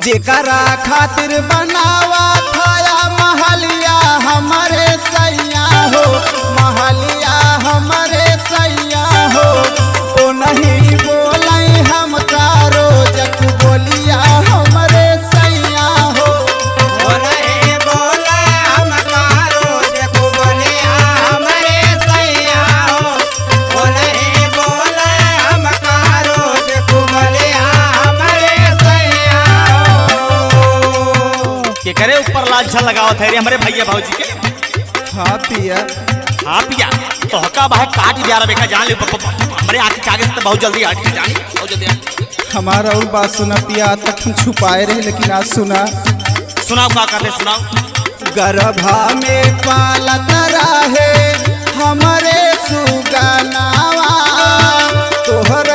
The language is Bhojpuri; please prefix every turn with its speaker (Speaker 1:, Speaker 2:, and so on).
Speaker 1: जेकरा खातिर बनावा थाया महलिया हमारे सैया हो, महलिया हमारे सैया हो। ओ नहीं बोले हम तारो जक बोलिया हमारे सैया हो,
Speaker 2: ओ नहीं बोले हम तारो जक बोलिया हमारे सैया हो, ओ नहीं बोले हम तारो जक बोलिया हमारे सैया हो।
Speaker 3: के करे ऊपर लाल छल लगावत है रे हमरे भैया भौजी के।
Speaker 1: हाँ पिया,
Speaker 3: हाँ पिया तो हका बाहे काट दिया रे बेका जान ले हमरे आंख के आगे से बहुत जल्दी हट जानी बहुत जल्दी।
Speaker 1: हमारा और बात सुना पिया, तक हम छुपाए रहे लेकिन आज सुना।
Speaker 3: सुनाओ का करते सुनाओ।
Speaker 1: गर्भा में पालत रहे हमारे सुगनावा, तोहर